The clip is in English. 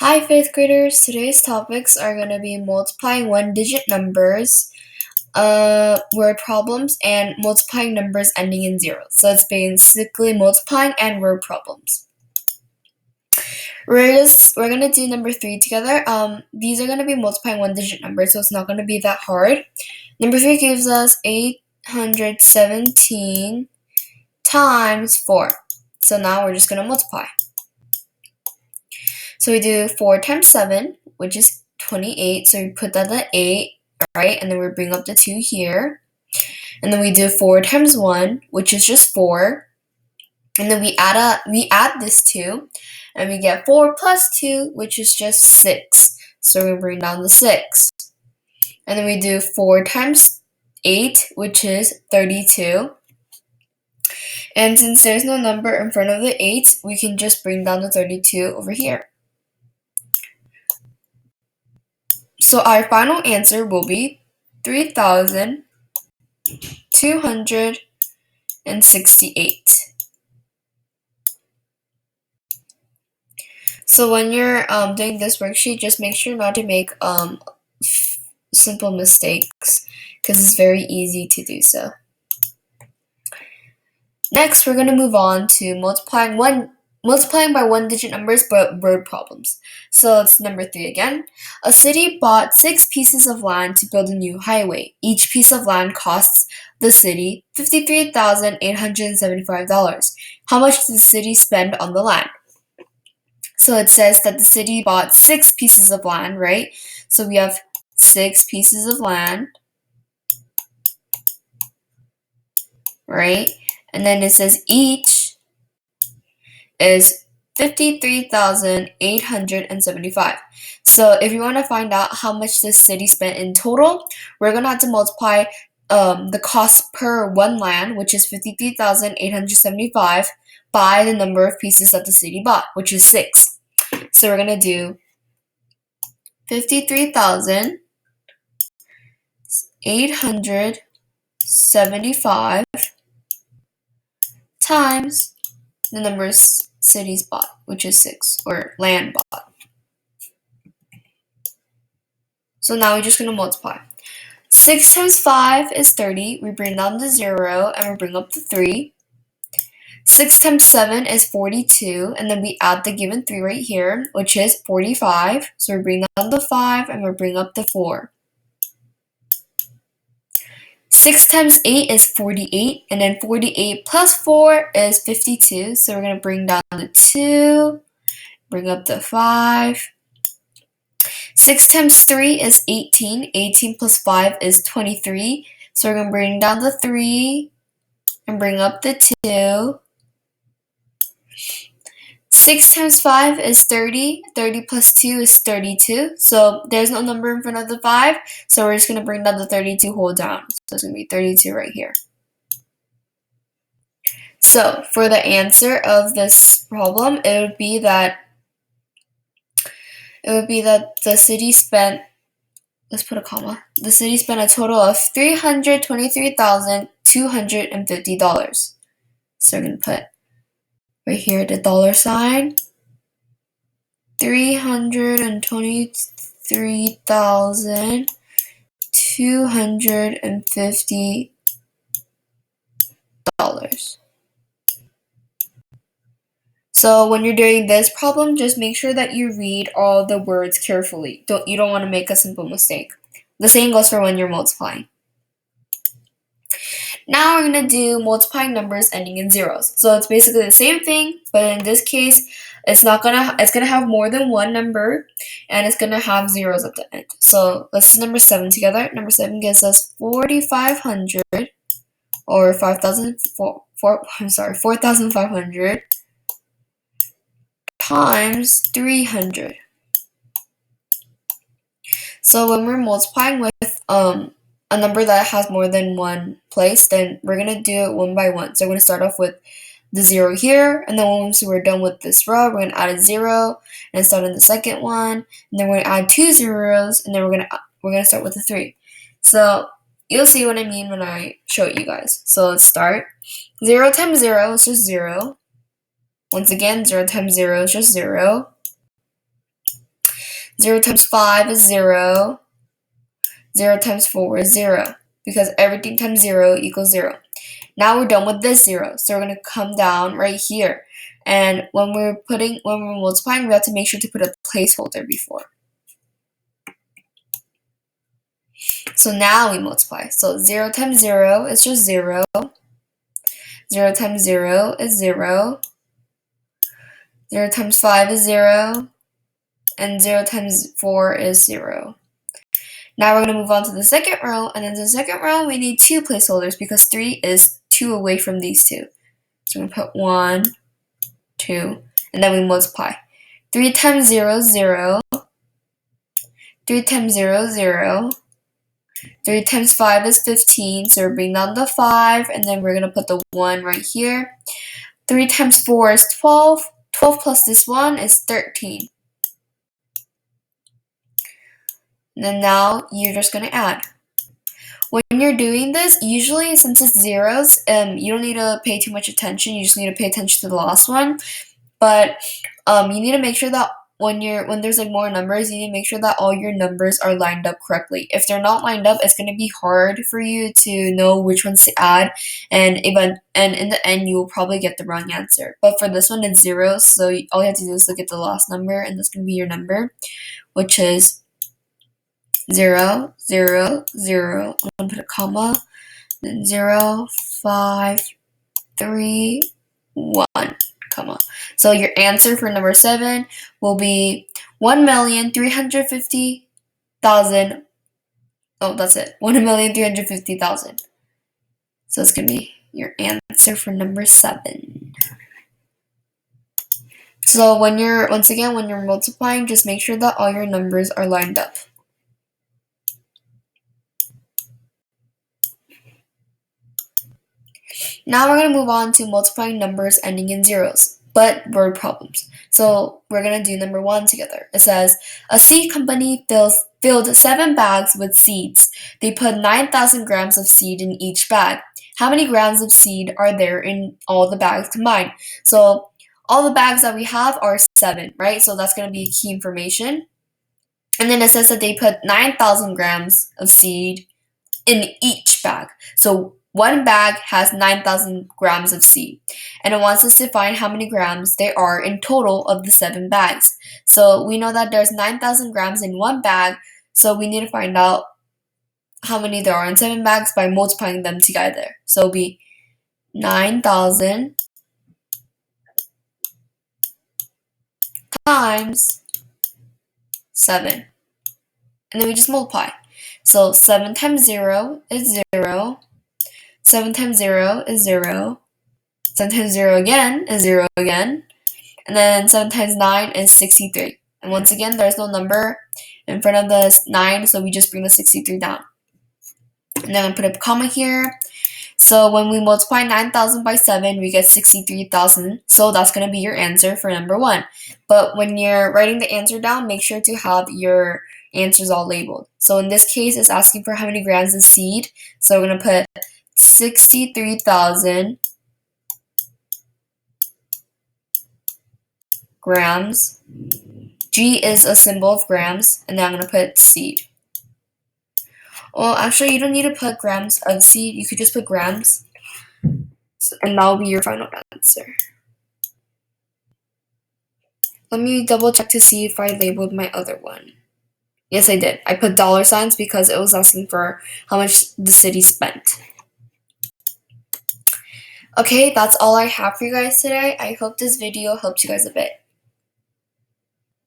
Hi, 5th graders. Today's topics are going to be multiplying one-digit numbers, word problems, and multiplying numbers ending in zero. So it's basically multiplying and word problems. We're going to do number 3 together. These are going to be multiplying one-digit numbers, so it's not going to be that hard. Number 3 gives us 817 times 4. So now we're just going to multiply. So we do 4 times 7, which is 28. So we put that at 8, right? And then we bring up the 2 here. And then we do 4 times 1, which is just 4. And then we add this 2, and we get 4 plus 2, which is just 6. So we bring down the 6. And then we do 4 times 8, which is 32. And since there's no number in front of the 8, we can just bring down the 32 over here. So our final answer will be 3,268. So when you're doing this worksheet, just make sure not to make simple mistakes, because it's very easy to do so. Next, we're going to move on to multiplying by one-digit numbers but word problems. So it's number 3 again. A city bought 6 pieces of land to build a new highway. Each piece of land costs the city $53,875. How much did the city spend on the land? So it says that the city bought 6 pieces of land, right? So we have 6 pieces of land, right? And then it says each is $53,875. So if you want to find out how much this city spent in total, we're going to have to multiply the cost per one land, which is $53,875, by the number of pieces that the city bought, which is 6. So we're going to do 53,875 times the number of cities bought, which is 6, or land bought. So now we're just going to multiply. 6 times 5 is 30. We bring down the 0 and we bring up the 3. 6 times 7 is 42, and then we add the given 3 right here, which is 45. So we bring down the 5 and we bring up the 4. 6 times 8 is 48, and then 48 plus 4 is 52. So we're going to bring down the 2, bring up the 5. 6 times 3 is 18. 18 plus 5 is 23. So we're going to bring down the 3 and bring up the 2. 6 times 5 is 30. 30 plus 2 is 32. So there's no number in front of the 5. So we're just going to bring down the 32 whole down. So it's going to be 32 right here. So for the answer of this problem, it would be that the city spent, let's put a comma, the city spent a total of $323,250. So we're going to put right here the dollar sign, $323,250. So when you're doing this problem, just make sure that you read all the words carefully. You don't want to make a simple mistake. The same goes for when you're multiplying. Now we're going to do multiplying numbers ending in zeros. So it's basically the same thing, but in this case, it's going to have more than one number, and it's going to have zeros at the end. So let's do number 7 together. Number 7 gives us 4,500, or 4,500 times 300. So when we're multiplying with a number that has more than one place, then we're going to do it one by one. So we're going to start off with the 0 here, and then once we're done with this row, we're going to add a 0 and start in the second one, and then we're going to add 2 zeros, and then we're going to start with a 3. So you'll see what I mean when I show it you guys. So let's start. 0 times 0 is just 0. Once again, 0 times 0 is just 0. 0 times 5 is 0. 0 times 4 is 0. Because everything times 0 equals 0. Now we're done with this 0. So we're going to come down right here. And when we're multiplying, we have to make sure to put a placeholder before. So now we multiply. So 0 times 0 is just 0. 0 times 0 is 0. 0 times 5 is 0. And 0 times 4 is 0. Now we're going to move on to the second row. And in the second row, we need 2 placeholders because 3 is 2 away from these 2. So we're going to put 1, 2, and then we multiply. 3 times 0 is 0. 3 times 0 is 0. 3 times 5 is 15, so we're bringing down the 5, and then we're going to put the 1 right here. 3 times 4 is 12. 12 plus this 1 is 13. And then now you're just going to add. When you're doing this, usually since it's zeros, you don't need to pay too much attention. You just need to pay attention to the last one. But you need to make sure that when there's like more numbers, you need to make sure that all your numbers are lined up correctly. If they're not lined up, it's going to be hard for you to know which ones to add, and in the end, you will probably get the wrong answer. But for this one, it's zeros, so all you have to do is look at the last number, and that's going to be your number, which is 0, 0, 0. I'm going to put a comma, then 0, 5, 3, 1. Comma. So your answer for number 7 will be 1,350,000. Oh, that's it. 1,350,000. So it's gonna be your answer for number 7. So when you're multiplying, just make sure that all your numbers are lined up. Now we're going to move on to multiplying numbers ending in zeros, but word problems. So we're going to do number 1 together. It says, a seed company filled 7 bags with seeds. They put 9,000 grams of seed in each bag. How many grams of seed are there in all the bags combined? So all the bags that we have are 7, right? So that's going to be key information. And then it says that they put 9,000 grams of seed in each bag. So one bag has 9,000 grams of seed, and it wants us to find how many grams there are in total of the 7 bags. So we know that there's 9,000 grams in one bag, so we need to find out how many there are in 7 bags by multiplying them together. So it'll be 9,000 times 7, and then we just multiply. So 7 times 0 is 0. 7 times 0 is 0. 7 times 0 again is 0 again. And then 7 times 9 is 63. And once again, there's no number in front of the 9, so we just bring the 63 down. And then I put a comma here. So when we multiply 9,000 by 7, we get 63,000. So that's going to be your answer for number 1. But when you're writing the answer down, make sure to have your answers all labeled. So in this case, it's asking for how many grams of seed. So we're going to put 63,000 grams. G is a symbol of grams, and then I'm going to put seed. Well, actually, you don't need to put grams of seed. You could just put grams, and that will be your final answer. Let me double check to see if I labeled my other one. Yes, I did. I put dollar signs because it was asking for how much the city spent. Okay, that's all I have for you guys today. I hope this video helped you guys a bit.